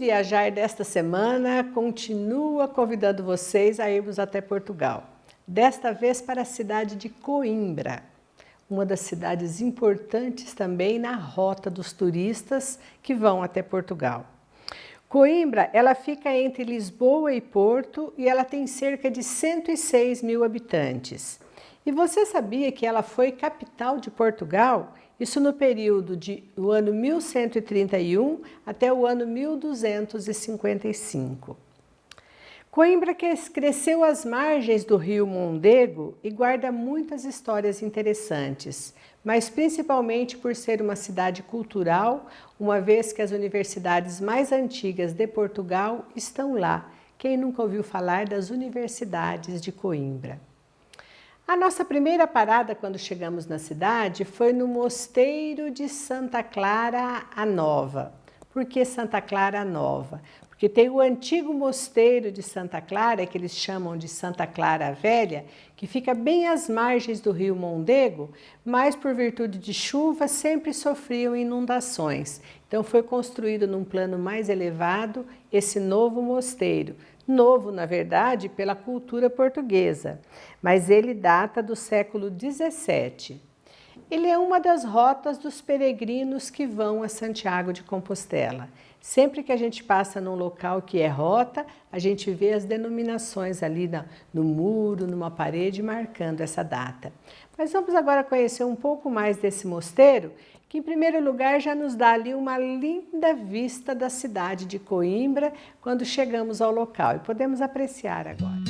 Viajar desta semana continua convidando vocês a irmos até Portugal. Desta vez para a cidade de Coimbra, uma das cidades importantes também na rota dos turistas que vão até Portugal. Coimbra, ela fica entre Lisboa e Porto e ela tem cerca de 106 mil habitantes. E você sabia que ela foi capital de Portugal? Isso no período do ano 1131 até o ano 1255. Coimbra cresceu às margens do rio Mondego e guarda muitas histórias interessantes, mas principalmente por ser uma cidade cultural, uma vez que as universidades mais antigas de Portugal estão lá. Quem nunca ouviu falar das universidades de Coimbra? A nossa primeira parada quando chegamos na cidade foi no Mosteiro de Santa Clara a Nova. Por que Santa Clara a Nova? Porque tem o antigo Mosteiro de Santa Clara, que eles chamam de Santa Clara a Velha, que fica bem às margens do rio Mondego, mas por virtude de chuva sempre sofriam inundações. Então foi construído num plano mais elevado esse novo mosteiro. Novo, na verdade, pela cultura portuguesa, mas ele data do século XVII. Ele é uma das rotas dos peregrinos que vão a Santiago de Compostela. Sempre que a gente passa num local que é rota, a gente vê as denominações ali no muro, numa parede, marcando essa data. Mas vamos agora conhecer um pouco mais desse mosteiro, que em primeiro lugar já nos dá ali uma linda vista da cidade de Coimbra quando chegamos ao local, e podemos apreciar agora.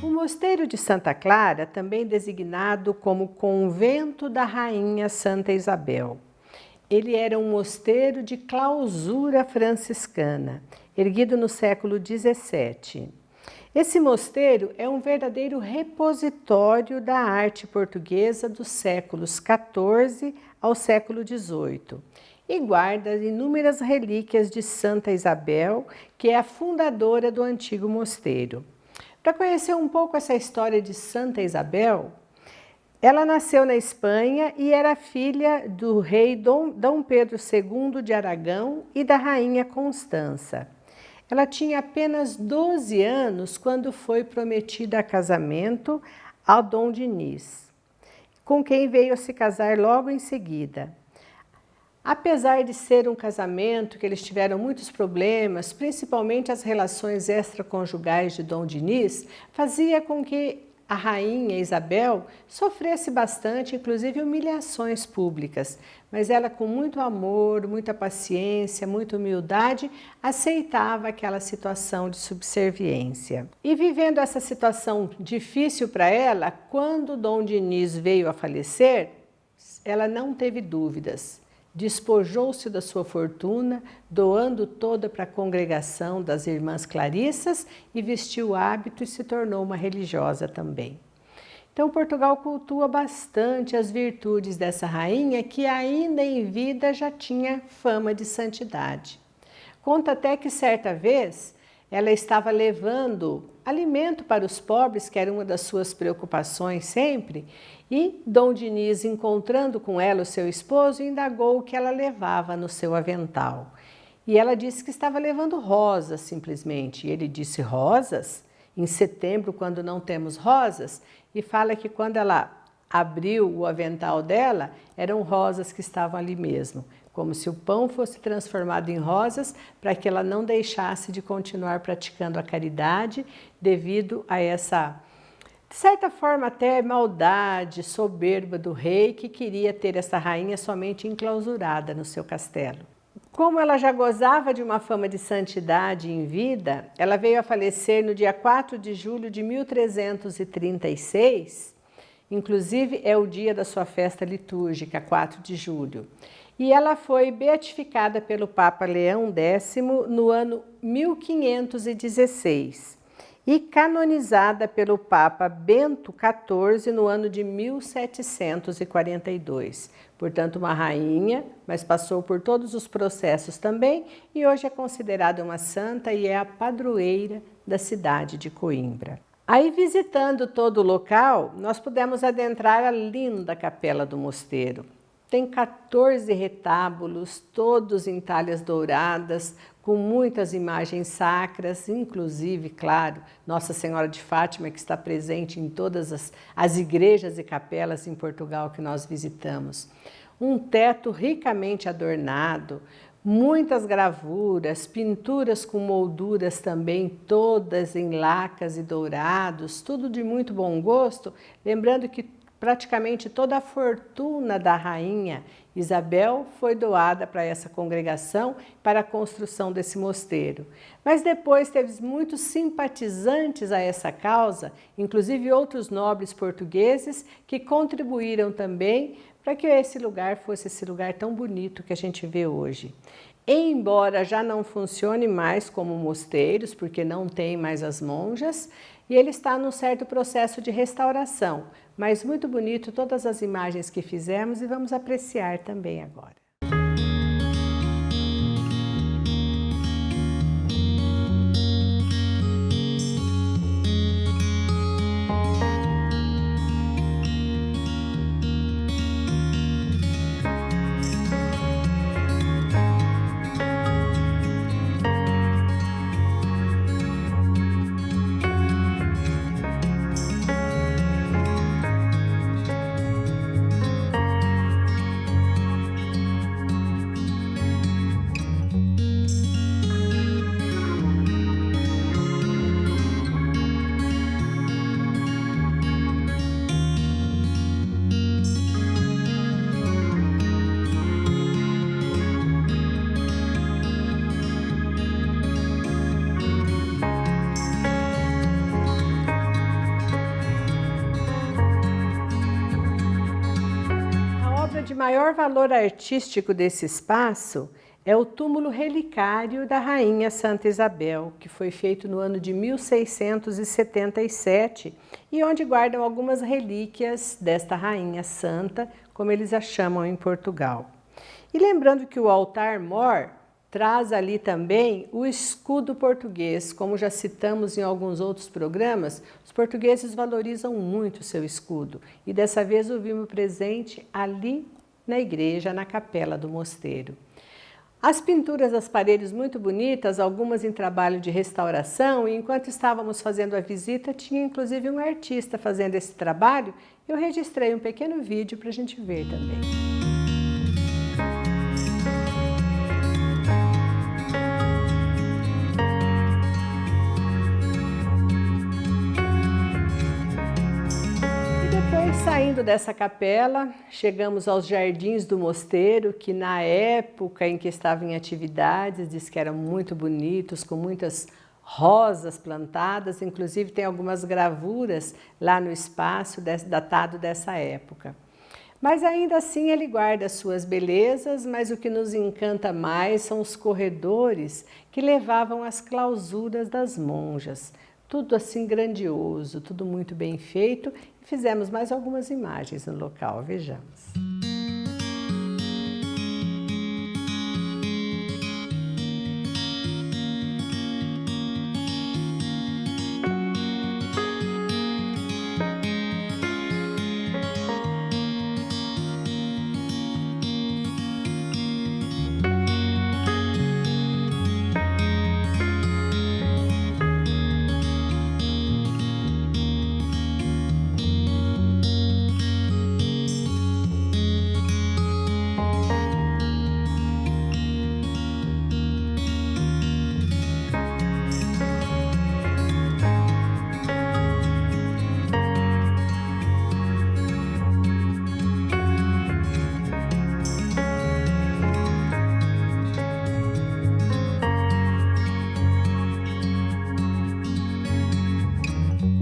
O Mosteiro de Santa Clara, também designado como Convento da Rainha Santa Isabel. Ele era um mosteiro de clausura franciscana, erguido no século XVII. Esse mosteiro é um verdadeiro repositório da arte portuguesa dos séculos XIV ao século XVIII e guarda inúmeras relíquias de Santa Isabel, que é a fundadora do antigo mosteiro. Para conhecer um pouco essa história de Santa Isabel, ela nasceu na Espanha e era filha do rei Dom Pedro II de Aragão e da rainha Constança. Ela tinha apenas 12 anos quando foi prometida a casamento ao Dom Dinis, com quem veio a se casar logo em seguida. Apesar de ser um casamento que eles tiveram muitos problemas, principalmente as relações extraconjugais de Dom Dinis, fazia com que a rainha Isabel sofresse bastante, inclusive humilhações públicas. Mas ela, com muito amor, muita paciência, muita humildade, aceitava aquela situação de subserviência. E vivendo essa situação difícil para ela, quando Dom Dinis veio a falecer, ela não teve dúvidas. Despojou-se da sua fortuna, doando toda para a congregação das Irmãs Clarissas e vestiu o hábito e se tornou uma religiosa também. Então, Portugal cultua bastante as virtudes dessa rainha que ainda em vida já tinha fama de santidade. Conta até que certa vez ela estava levando alimento para os pobres, que era uma das suas preocupações sempre, e Dom Dinis, encontrando com ela o seu esposo, indagou o que ela levava no seu avental. E ela disse que estava levando rosas, simplesmente. E ele disse: rosas? Em setembro, quando não temos rosas? E fala que quando ela abriu o avental dela, eram rosas que estavam ali mesmo, como se o pão fosse transformado em rosas, para que ela não deixasse de continuar praticando a caridade devido a essa, de certa forma, até maldade, soberba do rei, que queria ter essa rainha somente enclausurada no seu castelo. Como ela já gozava de uma fama de santidade em vida, ela veio a falecer no dia 4 de julho de 1336, inclusive é o dia da sua festa litúrgica, 4 de julho. E ela foi beatificada pelo Papa Leão X no ano 1516. e canonizada pelo Papa Bento XIV no ano de 1742. Portanto, uma rainha, mas passou por todos os processos também e hoje é considerada uma santa e é a padroeira da cidade de Coimbra. Aí, visitando todo o local, nós pudemos adentrar a linda capela do mosteiro. Tem 14 retábulos, todos em talhas douradas, com muitas imagens sacras, inclusive, claro, Nossa Senhora de Fátima, que está presente em todas as igrejas e capelas em Portugal que nós visitamos. Um teto ricamente adornado, muitas gravuras, pinturas com molduras também, todas em lacas e dourados, tudo de muito bom gosto, lembrando que praticamente toda a fortuna da rainha Isabel foi doada para essa congregação, para a construção desse mosteiro. Mas depois teve muitos simpatizantes a essa causa, inclusive outros nobres portugueses, que contribuíram também para que esse lugar fosse esse lugar tão bonito que a gente vê hoje. Embora já não funcione mais como mosteiros, porque não tem mais as monjas, e ele está num certo processo de restauração, mas muito bonito todas as imagens que fizemos e vamos apreciar também agora. De maior valor artístico desse espaço é o túmulo relicário da Rainha Santa Isabel, que foi feito no ano de 1677 e onde guardam algumas relíquias desta Rainha Santa, como eles a chamam em Portugal. E lembrando que o altar-mor traz ali também o escudo português. Como já citamos em alguns outros programas, os portugueses valorizam muito o seu escudo e dessa vez o vimos presente ali na igreja, na capela do mosteiro. As pinturas das paredes muito bonitas, algumas em trabalho de restauração, e enquanto estávamos fazendo a visita, tinha inclusive um artista fazendo esse trabalho. Eu registrei um pequeno vídeo para a gente ver também. Saindo dessa capela, chegamos aos jardins do mosteiro, que na época em que estava em atividades, diz que eram muito bonitos, com muitas rosas plantadas, inclusive tem algumas gravuras lá no espaço datado dessa época. Mas ainda assim ele guarda as suas belezas, mas o que nos encanta mais são os corredores que levavam às clausuras das monjas. Tudo assim grandioso, tudo muito bem feito. E fizemos mais algumas imagens no local, vejamos.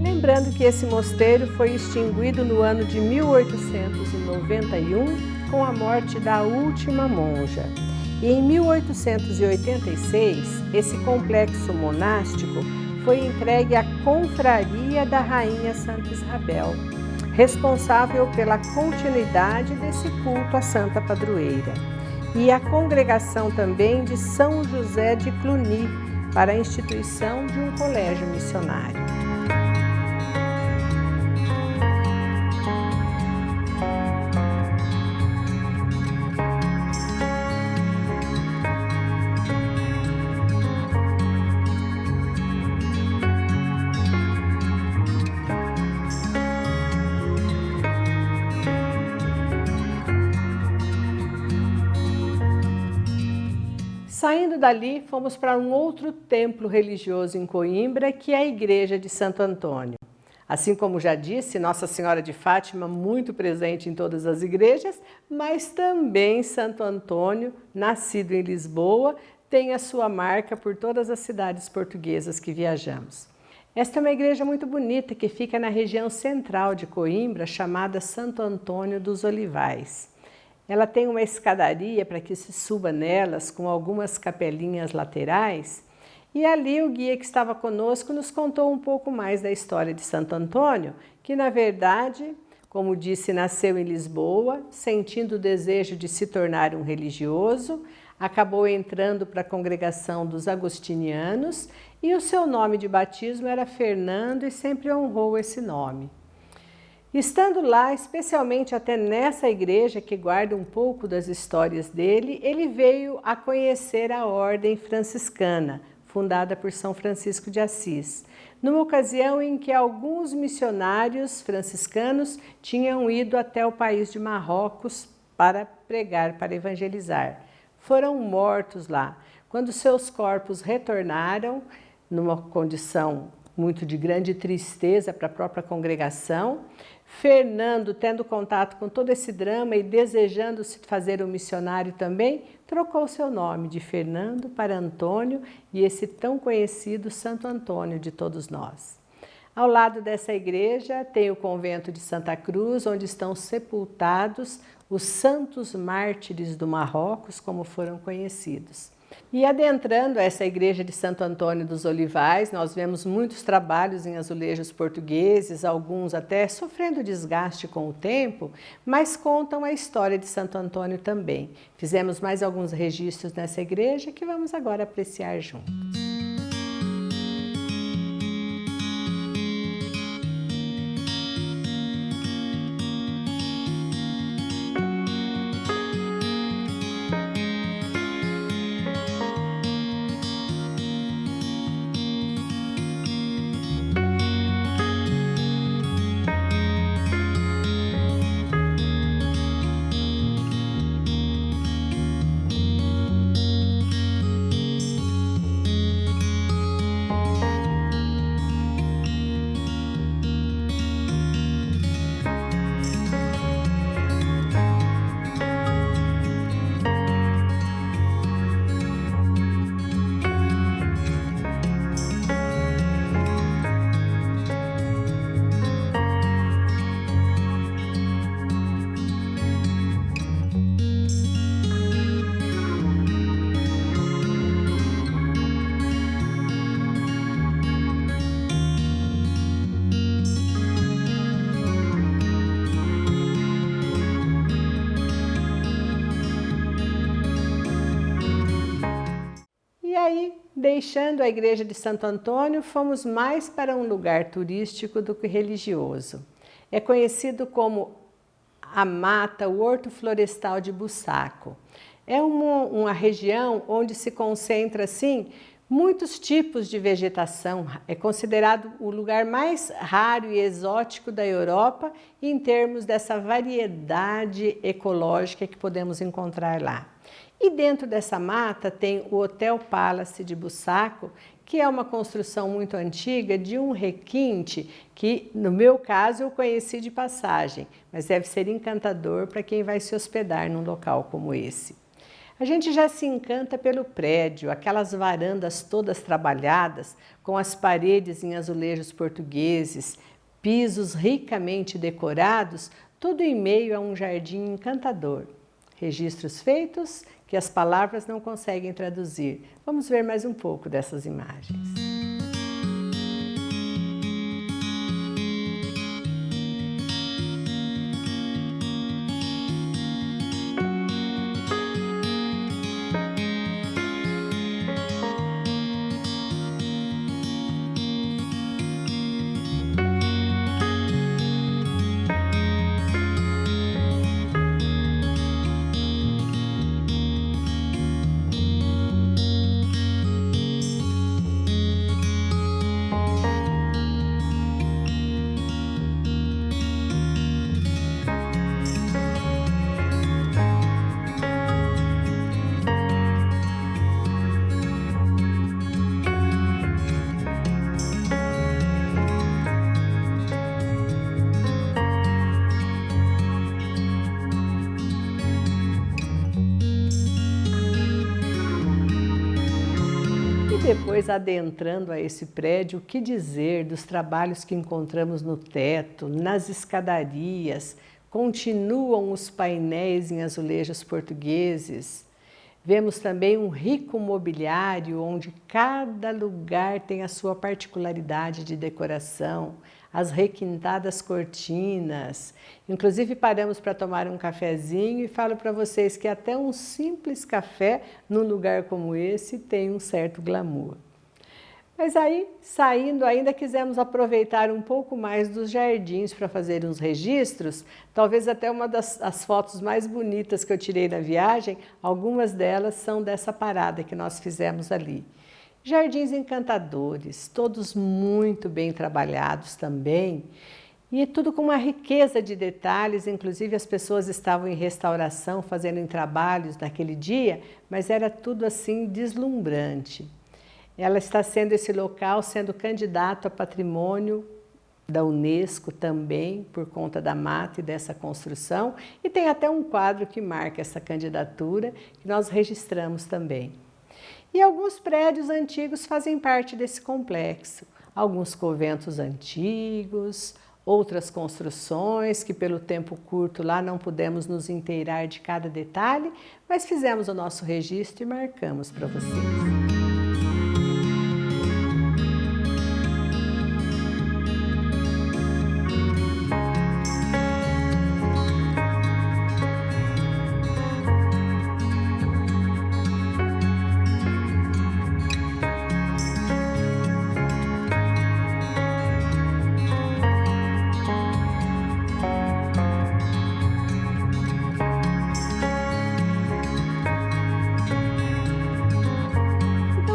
Lembrando que esse mosteiro foi extinguido no ano de 1891 com a morte da última monja. E em 1886, esse complexo monástico foi entregue à Confraria da Rainha Santa Isabel, responsável pela continuidade desse culto à Santa Padroeira, e a congregação também de São José de Cluny, para a instituição de um colégio missionário. Saindo dali, fomos para um outro templo religioso em Coimbra, que é a Igreja de Santo Antônio. Assim como já disse, Nossa Senhora de Fátima muito presente em todas as igrejas, mas também Santo Antônio, nascido em Lisboa, tem a sua marca por todas as cidades portuguesas que viajamos. Esta é uma igreja muito bonita que fica na região central de Coimbra, chamada Santo Antônio dos Olivais. Ela tem uma escadaria para que se suba nelas, com algumas capelinhas laterais, e ali o guia que estava conosco nos contou um pouco mais da história de Santo Antônio, que na verdade, como disse, nasceu em Lisboa, sentindo o desejo de se tornar um religioso, acabou entrando para a congregação dos agostinianos e o seu nome de batismo era Fernando e sempre honrou esse nome. Estando lá, especialmente até nessa igreja que guarda um pouco das histórias dele, ele veio a conhecer a Ordem Franciscana, fundada por São Francisco de Assis, numa ocasião em que alguns missionários franciscanos tinham ido até o país de Marrocos para pregar, para evangelizar. Foram mortos lá. Quando seus corpos retornaram, numa condição muito de grande tristeza para a própria congregação, Fernando, tendo contato com todo esse drama e desejando se fazer um missionário também, trocou seu nome de Fernando para Antônio e esse tão conhecido Santo Antônio de todos nós. Ao lado dessa igreja tem o convento de Santa Cruz, onde estão sepultados os santos mártires do Marrocos, como foram conhecidos. E adentrando essa igreja de Santo Antônio dos Olivais, nós vemos muitos trabalhos em azulejos portugueses, alguns até sofrendo desgaste com o tempo, mas contam a história de Santo Antônio também. Fizemos mais alguns registros nessa igreja que vamos agora apreciar juntos. E aí, deixando a igreja de Santo Antônio, fomos mais para um lugar turístico do que religioso. É conhecido como a mata, o Horto Florestal de Bussaco. É uma região onde se concentra, assim, muitos tipos de vegetação. É considerado o lugar mais raro e exótico da Europa em termos dessa variedade ecológica que podemos encontrar lá. E dentro dessa mata tem o Hotel Palace de Bussaco, que é uma construção muito antiga de um requinte que, no meu caso, eu conheci de passagem, mas deve ser encantador para quem vai se hospedar num local como esse. A gente já se encanta pelo prédio, aquelas varandas todas trabalhadas, com as paredes em azulejos portugueses, pisos ricamente decorados, tudo em meio a um jardim encantador. Registros feitos que as palavras não conseguem traduzir. Vamos ver mais um pouco dessas imagens. depois, adentrando a esse prédio, o que dizer dos trabalhos que encontramos no teto, nas escadarias? Continuam os painéis em azulejos portugueses. Vemos também um rico mobiliário, onde cada lugar tem a sua particularidade de decoração, as requintadas cortinas. Inclusive, paramos para tomar um cafezinho e falo para vocês que até um simples café num lugar como esse tem um certo glamour. Mas aí, saindo, ainda quisemos aproveitar um pouco mais dos jardins para fazer uns registros, talvez até uma das fotos mais bonitas que eu tirei na viagem, algumas delas são dessa parada que nós fizemos ali. Jardins encantadores, todos muito bem trabalhados também, e tudo com uma riqueza de detalhes, inclusive as pessoas estavam em restauração, fazendo trabalhos naquele dia, mas era tudo assim deslumbrante. Ela está sendo esse local, sendo candidato a patrimônio da Unesco também, por conta da mata e dessa construção, e tem até um quadro que marca essa candidatura, que nós registramos também. E alguns prédios antigos fazem parte desse complexo, alguns conventos antigos, outras construções que pelo tempo curto lá não pudemos nos inteirar de cada detalhe, mas fizemos o nosso registro e marcamos para vocês.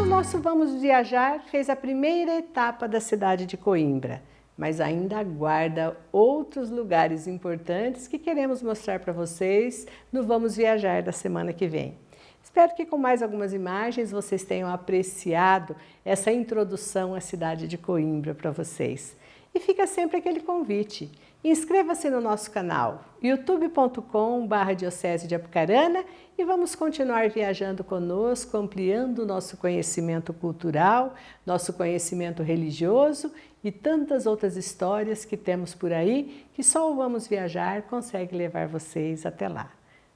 Nosso Vamos Viajar fez a primeira etapa da cidade de Coimbra, mas ainda aguarda outros lugares importantes que queremos mostrar para vocês no Vamos Viajar da semana que vem. Espero que com mais algumas imagens vocês tenham apreciado essa introdução à cidade de Coimbra para vocês. E fica sempre aquele convite. Inscreva-se no nosso canal youtube.com/Diocese de Apucarana e vamos continuar viajando conosco, ampliando o nosso conhecimento cultural, nosso conhecimento religioso e tantas outras histórias que temos por aí que só o Vamos Viajar consegue levar vocês até lá.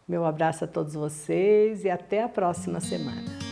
Meu abraço a todos vocês e até a próxima semana.